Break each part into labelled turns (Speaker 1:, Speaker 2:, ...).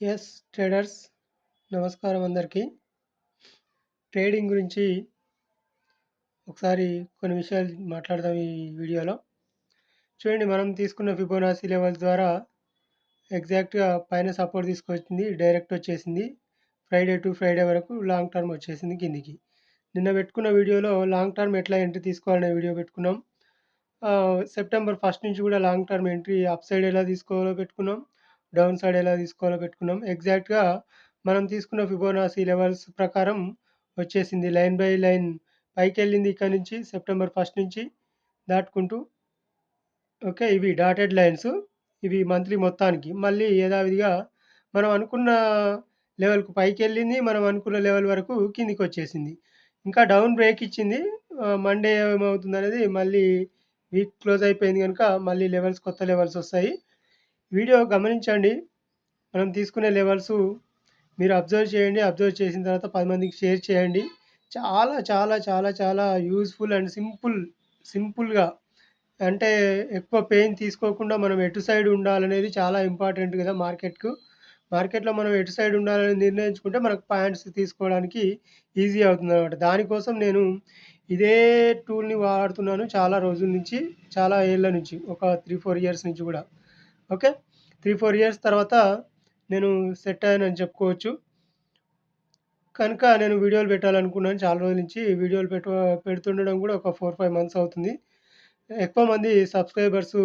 Speaker 1: Yes traders నమస్కారం అందరికీ. Trading గురించి ఒకసారి కొన్ని విషయాలు మాట్లాడదాం ఈ వీడియోలో. చూడండి, మనం తీసుకున్న ఫిబొనాసీ లెవెల్స్ ద్వారా ఎగ్జాక్ట్‌గా పైన సపోర్ట్ తీసుకొచ్చింది. డైరెక్ట్ వచ్చేసింది. ఫ్రైడే టు ఫ్రైడే వరకు లాంగ్ టర్మ్ వచ్చేసింది కిందికి. నిన్న పెట్టుకున్న వీడియోలో లాంగ్ టర్మ్ ఎట్లా ఎంట్రీ తీసుకోవాలనే వీడియో పెట్టుకున్నాం. సెప్టెంబర్ 1 నుంచి కూడా long term entry up side ఎలా తీసుకోవాలో పెట్టుకున్నాం. డౌన్ సైడ్ ఎలా తీసుకోవాలో పెట్టుకున్నాం. ఎగ్జాక్ట్‌గా మనం తీసుకున్న ఫిబొనాసీ లెవెల్స్ ప్రకారం వచ్చేసింది. లైన్ బై లైన్ పైకెళ్ళింది ఇక్కడ నుంచి సెప్టెంబర్ 1 నుంచి దాటుకుంటూ. ఓకే. ఇవి డాటెడ్ లైన్స్. ఇవి మంత్లీ మొత్తానికి. మళ్ళీ యథావిధిగా మనం అనుకున్న లెవెల్‌కు పైకెళ్ళింది. మనం అనుకున్న లెవెల్ వరకు కిందికొచ్చేసింది. ఇంకా డౌన్ బ్రేక్ ఇచ్చింది. మండే ఏమవుతుందనేది మళ్ళీ వీక్ క్లోజ్ అయిపోయింది గనుక మళ్ళీ కొత్త లెవెల్స్ వస్తాయి. వీడియో గమనించండి. మనం తీసుకునే లెవెల్సు మీరు అబ్జర్వ్ చేయండి. అబ్జర్వ్ చేసిన తర్వాత 10 మందికి షేర్ చేయండి. చాలా చాలా చాలా చాలా యూజ్‌ఫుల్ అండ్ సింపుల్‌గా, అంటే ఎక్కువ పెయిన్ తీసుకోకుండా మనం ఎటు సైడ్ ఉండాలనేది చాలా ఇంపార్టెంట్ కదా మార్కెట్‌కు. మార్కెట్‌లో మనం ఎటు సైడ్ ఉండాలని నిర్ణయించుకుంటే మనకు పాయింట్స్ తీసుకోవడానికి ఈజీ అవుతుందనమాట. దానికోసం నేను ఇదే టూల్‌ని వాడుతున్నాను చాలా రోజుల నుంచి, చాలా ఏళ్ల నుంచి. ఒక 3, 4 ఇయర్స్ నుంచి కూడా. ఓకే. 3, 4 ఇయర్స్ తర్వాత నేను సెట్ అయ్యానని చెప్పుకోవచ్చు. కనుక నేను వీడియోలు పెట్టాలనుకున్నాను చాలా రోజుల నుంచి. వీడియోలు పెడుతుండడం కూడా ఒక 4, 5 మంత్స్ అవుతుంది. ఎక్కువ మంది సబ్స్క్రైబర్స్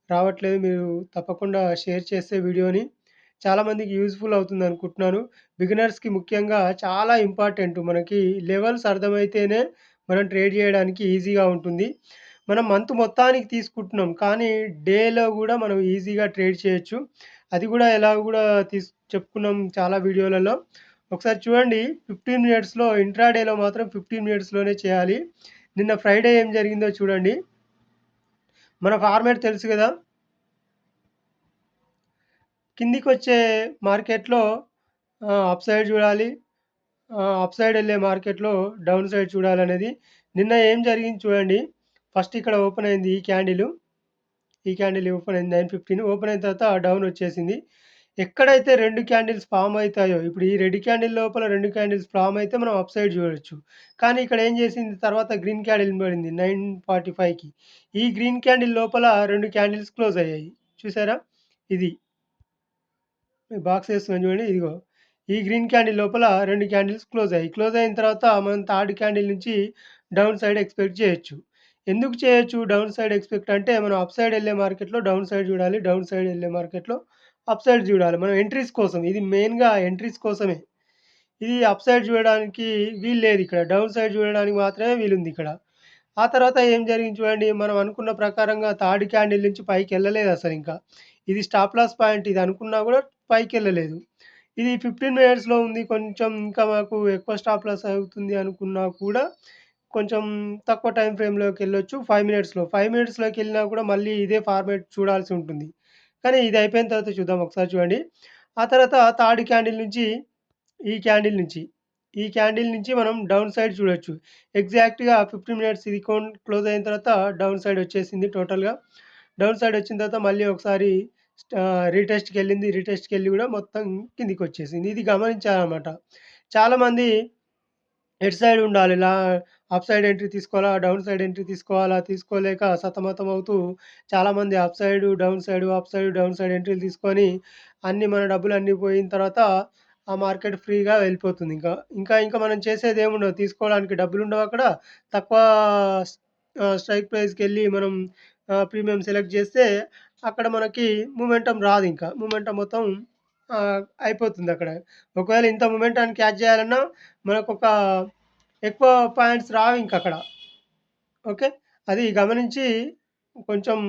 Speaker 1: రావట్లేదు. మీరు తప్పకుండా షేర్ చేస్తే వీడియోని చాలామందికి యూజ్‌ఫుల్ అవుతుందనుకుంటున్నాను. బిగినర్స్‌కి ముఖ్యంగా చాలా ఇంపార్టెంట్. మనకి లెవెల్స్ అర్థమైతేనే మనం ట్రేడ్ చేయడానికి ఈజీగా ఉంటుంది. మనం మంత్ మొత్తానికి తీసుకుంటున్నాం. కానీ డేలో గూడా మనం ఈజీగా ట్రేడ్ చేయొచ్చు. అది గూడా ఎలాగో గూడా చెప్పుకున్నాం చాలా వీడియోలలో. ఒకసారి చూడండి, 15 మినిట్స్‌లో ఇంట్రాడేలో మాత్రం 15 మినిట్స్‌లోనే చేయాలి. నిన్న ఫ్రైడే ఏం జరిగిందో చూడండి. మన ఫార్మాట్ తెలుసు గదా! కిందికొచ్చే మార్కెట్‌లో అప్ సైడ్ చూడాలి. అప్ సైడ్ ఎళ్ళే మార్కెట్‌లో డౌన్ సైడ్ చూడాలనేది. నిన్న ఏం జరిగింది చూడండి. ఫస్ట్ ఇక్కడ ఓపెన్ అయింది ఈ క్యాండిలు. ఈ క్యాండిల్ ఓపెన్ అయింది 9:15. ఓపెన్ అయిన తర్వాత డౌన్ వచ్చేసింది. ఎక్కడైతే 2 క్యాండిల్స్ ఫార్మ్ అయితాయో, ఇప్పుడు ఈ రెడ్ క్యాండిల్ లోపల 2 క్యాండిల్స్ ఫార్మ్ అయితే మనం అప్ సైడ్ చూడొచ్చు. కానీ ఇక్కడ ఏం చేసింది, తర్వాత గ్రీన్ క్యాండిల్ పడింది 9:45కి. ఈ గ్రీన్ క్యాండిల్ లోపల 2 క్యాండిల్స్ క్లోజ్ అయ్యాయి. చూసారా? ఇది బాక్స్ ఏస్తున్నాను చూడండి. ఇదిగో ఈ గ్రీన్ క్యాండిల్ లోపల 2 క్యాండిల్స్ క్లోజ్ అయ్యాయి. క్లోజ్ అయిన తర్వాత మనం థర్డ్ క్యాండిల్ నుంచి డౌన్ సైడ్ ఎక్స్‌పెక్ట్ చేయొచ్చు. ఎందుకు చేయొచ్చు డౌన్ సైడ్ ఎక్స్‌పెక్ట్ అంటే, మనం అప్ సైడ్ ఎళ్ళే మార్కెట్‌లో డౌన్ సైడ్ చూడాలి. డౌన్ సైడ్ ఎళ్ళే మార్కెట్‌లో అప్ సైడ్ చూడాలి. మనం ఎంట్రీస్ కోసం, ఇది మెయిన్‌గా ఎంట్రీస్ కోసమే. ఇది అప్ సైడ్ చూడడానికి వీలు లేదు ఇక్కడ. డౌన్ సైడ్ చూడడానికి మాత్రమే వీలుంది ఇక్కడ. ఆ తర్వాత ఏం జరిగింది చూడండి. మనం అనుకున్న ప్రకారంగా థర్డ్ క్యాండిల్ నుంచి పైకెళ్ళలేదు అసలింకా. ఇది స్టాప్ లాస్ పాయింట్, ఇది అనుకున్నా కూడా పైకెళ్ళలేదు. ఇది 15 మినిట్స్‌లో ఉంది. కొంచెం ఇంకా మాకు ఎక్కువ స్టాప్ లాస్ అవుతుంది అనుకున్నా కూడా కొంచెం తక్కువ టైమ్ ఫ్రేమ్‌లోకెళ్ళొచ్చు 5 మినిట్స్‌లో. 5 మినిట్స్‌లోకెళ్ళినా కూడా మళ్ళీ ఇదే ఫార్మాట్ చూడాల్సి ఉంటుంది. కానీ ఇది అయిపోయిన తర్వాత చూద్దాం, ఒకసారి చూడండి. ఆ తర్వాత థర్డ్ క్యాండిల్ నుంచి ఈ క్యాండిల్ నుంచి, ఈ క్యాండిల్ నుంచి మనం డౌన్ సైడ్ చూడొచ్చు. ఎగ్జాక్ట్‌గా 15 మినిట్స్ ఇది క్లోజ్ అయిన తర్వాత డౌన్ సైడ్ వచ్చేసింది టోటల్‌గా. డౌన్ సైడ్ వచ్చిన తర్వాత మళ్ళీ ఒకసారి రీటెస్ట్‌కెళ్ళింది. రీటెస్ట్‌కెళ్ళి కూడా మొత్తం కిందికొచ్చేసింది. ఇది గమనించాలన్నమాట. చాలామంది ఎటు సైడ్ ఉండాలి, అప్ సైడ్ ఎంట్రీ తీసుకోవాలా, డౌన్ సైడ్ ఎంట్రీ తీసుకోవాలా, తీసుకోలేక సతమతమవుతూ చాలామంది up side, down side, up side, down side ఎంట్రీలు తీసుకొని మన డబ్బులన్నీ పోయిన తర్వాత ఆ మార్కెట్ ఫ్రీగా వెళ్ళిపోతుంది ఇంకా. ఇంకా మనం చేసేదేముండదు. తీసుకోవడానికి డబ్బులుండవక్కడ. తక్కువ స్ట్రైక్ ప్రైస్‌కెళ్ళి మనం ప్రీమియం సెలెక్ట్ చేస్తే అక్కడ మనకి మొమెంటం రాదింక. మొమెంటం మొత్తం అయిపోతుందక్కడ. ఒకవేళ ఇంత మొమెంటాన్ని క్యాచ్ చేయాలన్నా మనకొక ఎక్కువ పాయింట్స్ రావింకక్కడ. ఓకే. అది గమనించి కొంచెం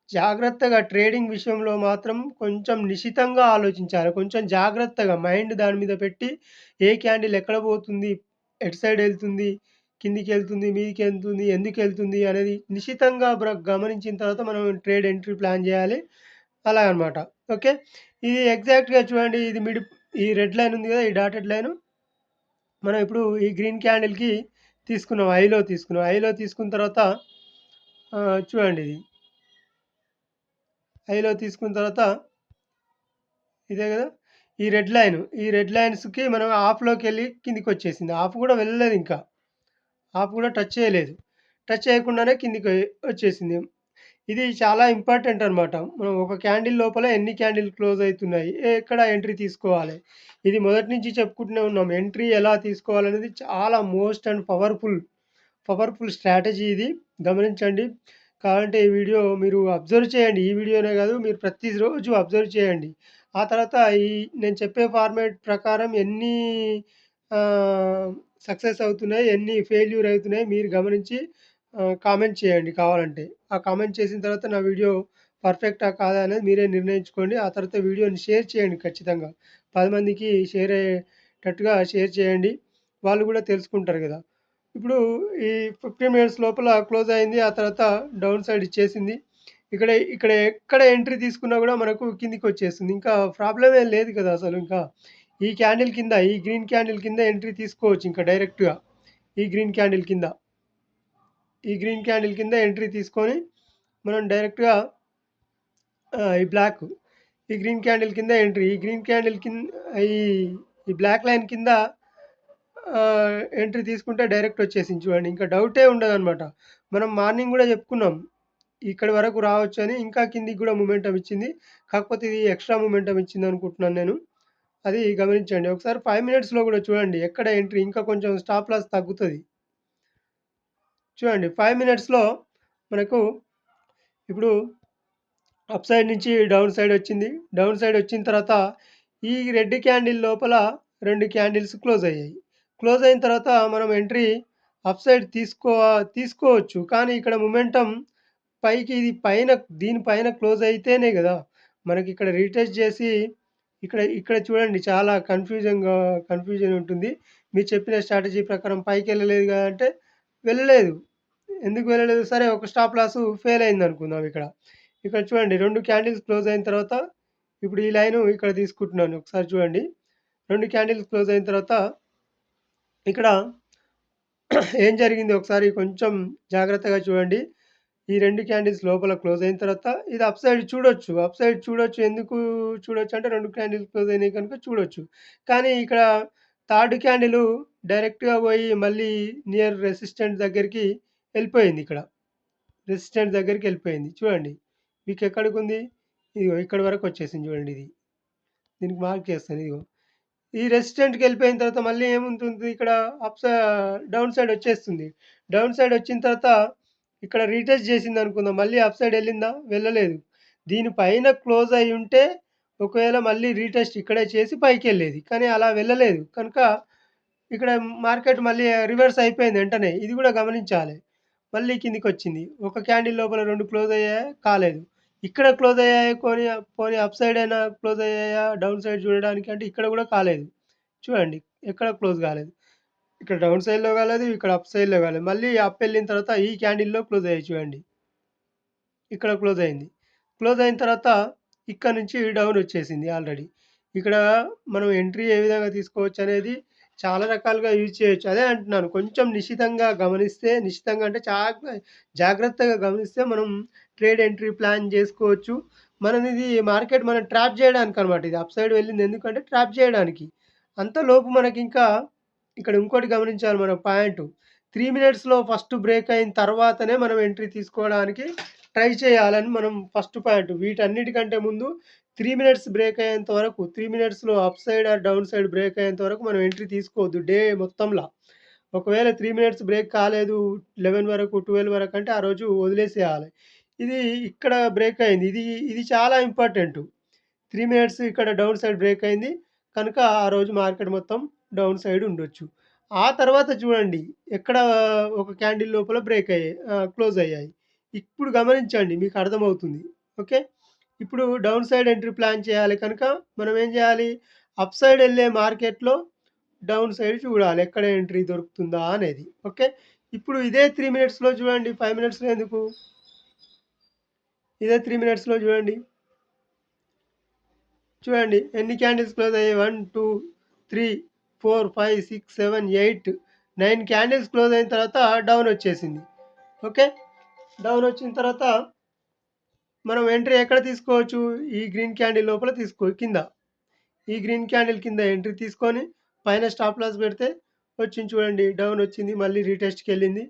Speaker 1: జాగ్రత్తగా ట్రేడింగ్ విషయంలో మాత్రం కొంచెం నిశితంగా ఆలోచించాలి. కొంచెం జాగ్రత్తగా మైండ్ దాని మీద పెట్టి, ఏ క్యాండిల్ ఎక్కడ పోతుంది, ఎటు సైడ్ ఎళ్తుంది, కిందికెళ్తుంది, మీదికెళ్తుంది, ఎందుకెళ్తుంది అనేది నిశితంగా గమనించిన తర్వాత మనం ట్రేడ్ ఎంట్రీ ప్లాన్ చేయాలి. అలాగనమాట. ఓకే. ఇది ఎగ్జాక్ట్‌గా చూడండి. ఇది ఈ రెడ్ లైన్ ఉంది కదా! ఈ డాటెడ్ లైను. మనం ఇప్పుడు ఈ గ్రీన్ క్యాండిల్‌కి తీసుకున్నాం. ఐలో తీసుకున్నాం. ఐలో తీసుకున్న తర్వాత చూడండి ఇది. ఐలో తీసుకున్న తర్వాత ఇదే గదా! ఈ రెడ్ లైన్స్‌కి మనం ఆఫ్‌లోకెళ్ళి కిందికొచ్చేసింది. ఆఫ్ కూడా వెళ్ళలేదు ఇంకా. ఆఫ్ కూడా టచ్ చేయలేదు. టచ్ చేయకుండానే కిందికి వచ్చేసింది. ఇది చాలా ఇంపార్టెంట్ అనమాట. మనం ఒక క్యాండిల్ లోపల ఎన్ని క్యాండిల్ క్లోజ్ అయితున్నాయి, ఎక్కడ ఎంట్రీ తీసుకోవాలి. ఇది మొదటి నుంచి చెప్పుకుంటూనే ఉన్నాం. ఎంట్రీ ఎలా తీసుకోవాలనేది చాలా మోస్ట్ అండ్ పవర్‌ఫుల్ స్ట్రాటజీ ఇది. గమనించండి. కావాలంటే ఈ వీడియో మీరు అబ్జర్వ్ చేయండి. ఈ వీడియోనే కాదు, మీరు ప్రతిరోజు అబ్జర్వ్ చేయండి. ఆ తర్వాత నేను చెప్పే ఫార్మాట్ ప్రకారం ఎన్ని ఆహ్, సక్సెస్ అవుతున్నాయి, ఎన్ని ఫెయిల్యూర్ అవుతున్నాయి మీరు గమనించి కామెంట్ చేయండి కావాలంటే. ఆ కామెంట్ చేసిన తర్వాత నా వీడియో పర్ఫెక్టా కాదా అనేది మీరే నిర్ణయించుకోండి. ఆ తర్వాత వీడియోని షేర్ చేయండి ఖచ్చితంగా. 10 మందికి షేర్ అయ్యేటట్టుగా షేర్ చేయండి. వాళ్ళు కూడా తెలుసుకుంటారు గదా! ఇప్పుడు ఈ 15 మినిట్స్ లోపల క్లోజ్ అయింది. ఆ తర్వాత డౌన్ సైడ్ ఇచ్చేసింది. ఇక్కడ ఎక్కడ ఎంట్రీ తీసుకున్నా గూడా మనకు కిందికొచ్చేస్తుంది. ఇంకా ప్రాబ్లమ్ ఏం లేదు కదా అసలు ఇంకా. ఈ క్యాండిల్ కింద, ఈ గ్రీన్ క్యాండిల్ కింద ఎంట్రీ తీసుకోవచ్చు ఇంకా డైరెక్ట్‌గా. ఈ గ్రీన్ క్యాండిల్ కింద. ఈ గ్రీన్ క్యాండిల్ కింద ఎంట్రీ తీసుకొని మనం డైరెక్ట్‌గా ఈ బ్లాక్, ఈ గ్రీన్ క్యాండిల్ కింద ఎంట్రీ. ఈ గ్రీన్ క్యాండిల్ ఈ ఈ బ్లాక్ లైన్ కింద ఎంట్రీ తీసుకుంటే డైరెక్ట్ వచ్చేసింది చూడండి. ఇంకా డౌటే ఉండదనమాట. మనం మార్నింగ్ గూడా చెప్పుకున్నాం. ఇక్కడి వరకు రావచ్చని. ఇంకా కిందికి గూడా మొమెంటమ్ ఇచ్చింది. కాకపోతే ఇది ఎక్స్‌ట్రా మొమెంటమ్ ఇచ్చిందనుకుంటున్నాను నేను. అది గమనించండి. ఒకసారి 5 మినిట్స్‌లో గూడా చూడండి. ఎక్కడ ఎంట్రీ ఇంకా కొంచెం స్టాప్ లాస్ తగ్గుతది. చూడండి 5 మినిట్స్‌లో మనకు ఇప్పుడు అప్ సైడ్ నుంచి డౌన్ సైడ్ వచ్చింది. డౌన్ సైడ్ వచ్చిన తర్వాత ఈ రెడ్ క్యాండిల్ లోపల 2 క్యాండిల్స్ క్లోజ్ అయ్యాయి. క్లోజ్ అయిన తర్వాత మనం ఎంట్రీ అప్ సైడ్ తీసుకోవచ్చు. కానీ ఇక్కడ మొమెంటమ్ పైకి ఇది పైన దీని పైన క్లోజ్ అయితేనే గదా! మనకిక్కడ రీటెస్ట్ చేసి ఇక్కడ ఇక్కడ చూడండి చాలా కన్‌ఫ్యూజన్ ఉంటుంది. మీరు చెప్పిన స్ట్రాటజీ ప్రకారం పైకెళ్ళలేదు గదా! అంటే వెళ్ళలేదు. ఎందుకు వెళ్ళలేదు? సరే ఒక స్టాప్ లాసు ఫెయిల్ అయిందనుకుందాం ఇక్కడ. ఇక్కడ చూడండి 2 క్యాండిల్స్ క్లోజ్ అయిన తర్వాత ఇప్పుడు ఈ లైను ఇక్కడ తీసుకుంటున్నాను. ఒకసారి చూడండి. 2 క్యాండిల్స్ క్లోజ్ అయిన తర్వాత ఇక్కడ ఏం జరిగింది ఒకసారి కొంచెం జాగ్రత్తగా చూడండి. ఈ 2 క్యాండిల్స్ లోపల క్లోజ్ అయిన తర్వాత ఇది అప్ సైడ్ చూడొచ్చు. అప్ సైడ్ చూడొచ్చు. ఎందుకు చూడొచ్చు అంటే 2 క్యాండిల్స్ క్లోజ్ అయినాయి కనుక చూడొచ్చు. కానీ ఇక్కడ థర్డ్ క్యాండిలు డైరెక్ట్‌గా పోయి మళ్ళీ నియర్ రెసిస్టెంట్ దగ్గరికి ఎళ్ళిపోయిందిక్కడ. రెసిస్టెంట్ దగ్గరికెళ్ళిపోయింది. చూడండి. మీకెక్కడికుంది? ఇదిగో ఇక్కడి వరకొచ్చేసింది చూడండి ఇది. దీనికి మార్క్ చేస్తాను ఇదిగో. ఈ రెసిస్టెంట్‌కెళ్ళిపోయిన తర్వాత మళ్ళీ ఏముంటుంది ఇక్కడ డౌన్ సైడ్ వచ్చేస్తుంది. డౌన్ సైడ్ వచ్చిన తర్వాత ఇక్కడ రీటెస్ట్ చేసిందనుకుందాం. మళ్ళీ అప్ సైడ్ ఎళ్ళిందా? వెళ్ళలేదు. దీని పైన క్లోజ్ అయ్యుంటే ఒకవేళ మళ్ళీ రీటెస్ట్ ఇక్కడే చేసి పైకెళ్ళేది. కానీ అలా వెళ్ళలేదు. కనుక ఇక్కడ మార్కెట్ మళ్ళీ రివర్స్ అయిపోయింది వెంటనే. ఇది కూడా గమనించాలి. మళ్ళీ కిందికొచ్చింది. ఒక క్యాండిల్ లోపల 2 క్లోజ్ అయ్యాయా? కాలేదు. ఇక్కడ క్లోజ్ అయ్యాయి పోనీ అప్ సైడ్ అయినా క్లోజ్ అయ్యాయా? డౌన్ సైడ్ చూడడానికి అంటే ఇక్కడ కూడా కాలేదు. చూడండి ఎక్కడ క్లోజ్ కాలేదు. ఇక్కడ డౌన్ సైడ్‌లో కాలేదు. ఇక్కడ అప్ సైడ్‌లో కాలేదు. మళ్ళీ అప్ ఎళ్ళిన తర్వాత ఈ క్యాండిల్‌లో క్లోజ్ అయ్యాయి చూడండి. ఇక్కడ క్లోజ్ అయింది. క్లోజ్ అయిన తర్వాత ఇక్కడ నుంచి డౌన్ వచ్చేసింది ఆల్రెడీ. ఇక్కడ మనం ఎంట్రీ ఏ విధంగా తీసుకోవచ్చనేది చాలా రకాలుగా యూజ్ చేయొచ్చు. అదే అంటున్నాను. కొంచెం నిశితంగా అంటే జాగ్రత్తగా గమనిస్తే మనం ట్రేడ్ ఎంట్రీ ప్లాన్ జేసుకోవచ్చు. ఇది మార్కెట్ మనం ట్రాప్ జేయడానికనమాట. ఇది అప్ సైడ్ వెళ్ళింది ఎందుకంటే ట్రాప్ జేయడానికి. అంతలోపు మనకింకా ఇక్కడ ఇంకోటి గమనించాలి మనం పాయింటు. 3 మినిట్స్‌లో ఫస్ట్ బ్రేక్ అయిన తర్వాతనే మనం ఎంట్రీ తీసుకోవడానికి ట్రై చేయాలని మనం ఫస్ట్ పాయింట్. వీటన్నిటికంటే ముందు 3 మినిట్స్ బ్రేక్ అయ్యేంత వరకు 3 మినిట్స్‌లో up side or down side break అయ్యేంత వరకు మనం ఎంట్రీ తీసుకోవద్దు డే మొత్తంలా. ఒకవేళ 3 మినిట్స్ బ్రేక్ కాలేదు 11 వరకు, 12 వరకు అంటే ఆ రోజు వదిలేసేయాలి. ఇది ఇక్కడ బ్రేక్ అయింది. ఇది చాలా ఇంపార్టెంటు. 3 మినిట్స్ ఇక్కడ డౌన్ సైడ్ బ్రేక్ అయింది. కనుక ఆ రోజు మార్కెట్ మొత్తం డౌన్ సైడ్ ఉండొచ్చు. ఆ తర్వాత చూడండి ఎక్కడ ఒక క్యాండిల్ లోపల క్లోజ్ అయ్యాయి. ఇప్పుడు గమనించండి మీకు అర్థమవుతుంది. ఓకే. ఇప్పుడు డౌన్ సైడ్ ఎంట్రీ ప్లాన్ చేయాలి కనుక మనం ఏం చేయాలి? అప్ సైడ్ ఎళ్ళే మార్కెట్‌లో డౌన్ సైడ్ చూడాలి. ఎక్కడ ఎంట్రీ దొరుకుతుందా అనేది. ఓకే. ఇప్పుడు ఇదే 3 మినిట్స్‌లో చూడండి. 5 మినిట్స్‌లో ఎందుకు? ఇదే 3 మినిట్స్‌లో చూడండి. చూడండి ఎన్ని క్యాండిల్స్ క్లోజ్ అయ్యాయి 1, 2, 3, 4, 5, 6, 7, 8, 9 క్యాండిల్స్ క్లోజ్ అయిన తర్వాత డౌన్ వచ్చేసింది. ఓకే. డౌన్ వచ్చిన తర్వాత మనం ఎంట్రీ ఎక్కడ తీసుకోవచ్చు? ఈ గ్రీన్ క్యాండిల్ లోపల కింద. ఈ గ్రీన్ క్యాండిల్ కింద ఎంట్రీ తీసుకొని పైన స్టాప్ లాస్ పెడితే వచ్చింది చూడండి. డౌన్ వచ్చింది. మళ్ళీ రీటెస్ట్‌కెళ్ళింది.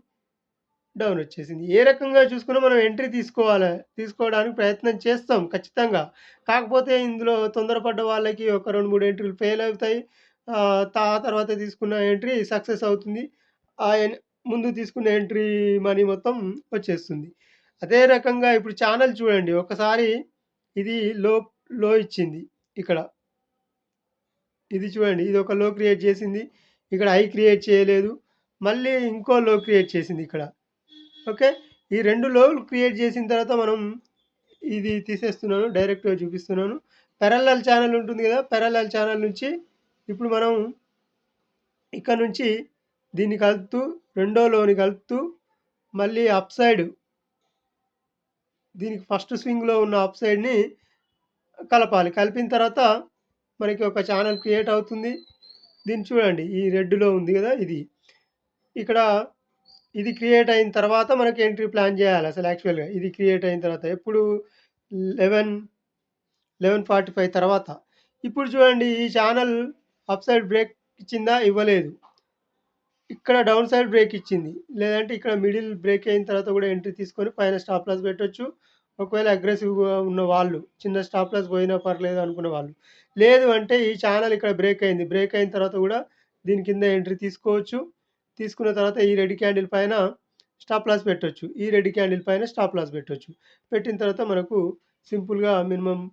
Speaker 1: డౌన్ వచ్చేసింది. ఏ రకంగా చూసుకున్నా మనం ఎంట్రీ తీసుకోవడానికి ప్రయత్నం చేస్తాం ఖచ్చితంగా. కాకపోతే ఇందులో తొందరపడ్డ వాళ్ళకి ఒక 2, 3 ఎంట్రీలు ఫెయిల్ అవుతాయి. తర్వాత తీసుకున్న ఎంట్రీ సక్సెస్ అవుతుంది. ఆ ఎన్ ముందు తీసుకున్న ఎంట్రీ మనీ మొత్తం వచ్చేస్తుంది. అదే రకంగా ఇప్పుడు ఛానెల్ చూడండి. ఒకసారి ఇది లో లో ఇచ్చింది ఇక్కడ. ఇది చూడండి. ఇది ఒక లో క్రియేట్ చేసింది. ఇక్కడ హై క్రియేట్ చేయలేదు. మళ్ళీ ఇంకో లో క్రియేట్ చేసింది ఇక్కడ. ఓకే. ఈ 2 లోలు క్రియేట్ చేసిన తర్వాత మనం ఇది తీసేస్తున్నాను. డైరెక్ట్‌గా చూపిస్తున్నాను. పారలెల్ ఛానెల్ ఉంటుంది కదా! పారలెల్ ఛానెల్ నుంచి ఇప్పుడు మనం ఇక్కడ నుంచి దీన్ని కలుపుతూ రెండో లోని కలుపుతూ మళ్ళీ అప్ సైడ్ దీనికి ఫస్ట్ స్వింగ్‌లో ఉన్న అప్ సైడ్‌ని కలపాలి. కలిపిన తర్వాత మనకి ఒక ఛానెల్ క్రియేట్ అవుతుంది. దీన్ని చూడండి. ఈ రెడ్‌లో ఉంది కదా! ఇది. ఇక్కడ ఇది క్రియేట్ అయిన తర్వాత మనకి ఎంట్రీ ప్లాన్ చేయాలి అసలు యాక్చువల్‌గా. ఇది క్రియేట్ అయిన తర్వాత. ఎప్పుడు 11:45 తర్వాత. ఇప్పుడు చూడండి ఈ ఛానెల్ అప్ సైడ్ బ్రేక్ ఇచ్చిందా? ఇవ్వలేదు. ఇక్కడ డౌన్ సైడ్ బ్రేక్ ఇచ్చింది. లేదంటే ఇక్కడ మిడిల్ బ్రేక్ అయిన తర్వాత కూడా ఎంట్రీ తీసుకొని పైన స్టాప్ లాస్ పెట్టొచ్చు. ఒకవేళ అగ్రెసివ్‌గా ఉన్న వాళ్ళు, చిన్న స్టాప్ లాస్ పోయినా పర్లేదు అనుకున్న వాళ్ళు. లేదు అంటే ఈ ఛానెల్ ఇక్కడ బ్రేక్ అయింది. బ్రేక్ అయిన తర్వాత కూడా దీని కింద ఎంట్రీ తీసుకోవచ్చు. తీసుకున్న తర్వాత ఈ రెడ్ క్యాండిల్ పైన స్టాప్ లాస్ పెట్టొచ్చు. ఈ రెడ్ క్యాండిల్ పైన స్టాప్ లాస్ పెట్టొచ్చు. పెట్టిన తర్వాత మనకు సింపుల్‌గా మినిమమ్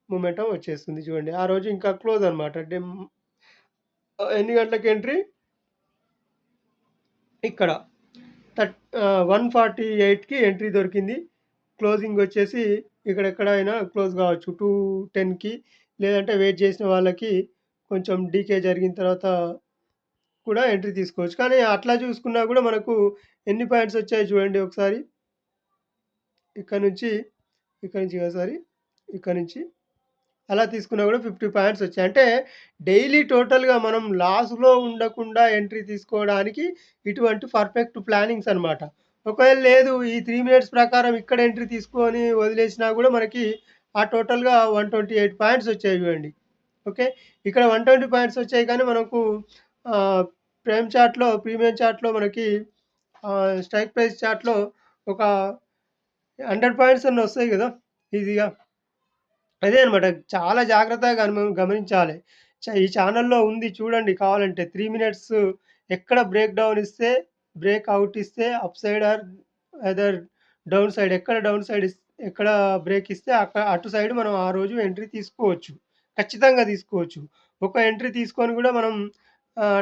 Speaker 1: మొమెంటం వచ్చేస్తుంది చూడండి. ఆ రోజు ఇంకా క్లోజ్ అనమాట. ఎన్ని గంటలకి ఎంట్రీ? ఇక్కడ 148కి ఎంట్రీ దొరికింది. క్లోజింగ్ వచ్చేసి ఇక్కడెక్కడైనా క్లోజ్ కావచ్చు. 2:10కి లేదంటే వెయిట్ చేసిన వాళ్ళకి కొంచెం డీకే జరిగిన తర్వాత కూడా ఎంట్రీ తీసుకోవచ్చు. కానీ అట్లా చూసుకున్నా కూడా మనకు ఎన్ని పాయింట్స్ వచ్చాయి చూడండి ఒకసారి. ఇక్కడ నుంచి, ఇక్కడ నుంచి కాదు సారీ. ఇక్కడ నుంచి అలా తీసుకున్నా కూడా 50 పాయింట్స్ వచ్చాయి. అంటే డైలీ టోటల్‌గా మనం లాస్‌లో ఉండకుండా ఎంట్రీ తీసుకోవడానికి ఇటువంటి పర్ఫెక్ట్ ప్లానింగ్స్ అనమాట. ఒకవేళ లేదు ఈ 3 మినిట్స్ ప్రకారం ఇక్కడ ఎంట్రీ తీసుకొని వదిలేసినా కూడా మనకి ఆ టోటల్‌గా 128 పాయింట్స్ వచ్చాయి చూడండి. ఓకే. ఇక్కడ 120 పాయింట్స్ వచ్చాయి కానీ మనకు ప్రీమియం చార్ట్‌లో మనకి స్ట్రైక్ ప్రైస్ చార్ట్‌లో ఒక 100 పాయింట్స్ అన్న వస్తాయి కదా! ఈజీగా. అదే అనమాట. చాలా జాగ్రత్తగా గమనించాలి. ఈ ఛానెల్‌లో ఉంది చూడండి కావాలంటే 3 మినిట్స్ ఎక్కడ బ్రేక్ డౌన్ ఇస్తే, బ్రేక్ ఔట్ ఇస్తే up side or either down side ఎక్కడ బ్రేక్ ఇస్తే అటు సైడ్ మనం ఆ రోజు ఎంట్రీ తీసుకోవచ్చు. ఖచ్చితంగా తీసుకోవచ్చు. ఒక ఎంట్రీ తీసుకొని కూడా మనం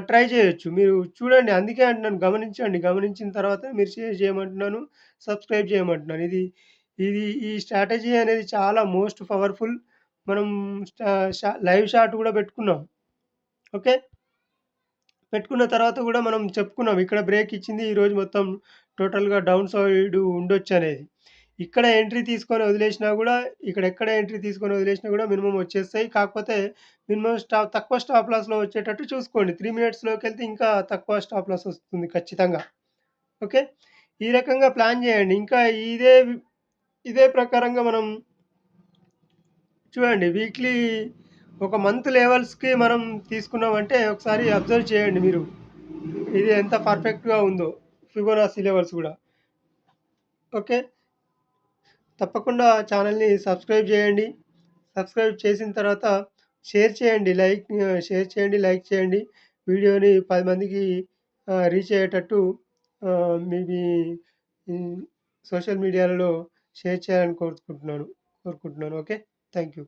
Speaker 1: ట్రై చేయొచ్చు. మీరు చూడండి అందుకే అంటున్నాను గమనించండి. గమనించిన తర్వాత మీరు షేర్ చేయమంటున్నాను. సబ్స్క్రైబ్ చేయమంటున్నాను. ఇది ఈ స్ట్రాటజీ అనేది చాలా మోస్ట్ పవర్‌ఫుల్. మనం లైవ్ షాట్ కూడా పెట్టుకున్నాం. ఓకే. పెట్టుకున్న తర్వాత కూడా మనం చెప్పుకున్నాం. ఇక్కడ బ్రేక్ ఇచ్చింది. ఈరోజు మొత్తం టోటల్‌గా డౌన్ సైడ్ ఉండొచ్చనేది. ఇక్కడ ఎంట్రీ తీసుకొని వదిలేసినా కూడా ఎక్కడ ఎంట్రీ తీసుకొని వదిలేసినా కూడా మినిమమ్ వచ్చేస్తాయి. కాకపోతే మినిమమ్ తక్కువ స్టాప్ లాస్‌లో వచ్చేటట్టు చూసుకోండి. 3 మినిట్స్‌లోకెళ్తే ఇంకా తక్కువ స్టాప్ లాస్ వస్తుంది ఖచ్చితంగా. ఓకే. ఈ రకంగా ప్లాన్ చేయండి. ఇంకా ఇదే ప్రకారంగా మనం చూడండి వీక్లీ ఒక మంత్ లెవెల్స్‌కి మనం తీసుకున్నామంటే ఒకసారి అబ్జర్వ్ చేయండి మీరు. ఇది ఎంత పర్ఫెక్ట్‌గా ఉందో ఫిబొనాసీ లెవెల్స్ కూడా. ఓకే. తప్పకుండా ఛానెల్‌ని సబ్స్క్రైబ్ చేయండి. సబ్స్క్రైబ్ చేసిన తర్వాత షేర్ చేయండి, లైక్ చేయండి. వీడియోని 10 మందికి రీచ్ అయ్యేటట్టు మీ సోషల్ మీడియాలలో షేర్ చేయాలని కోరుకుంటున్నాను. ఓకే. Thank you.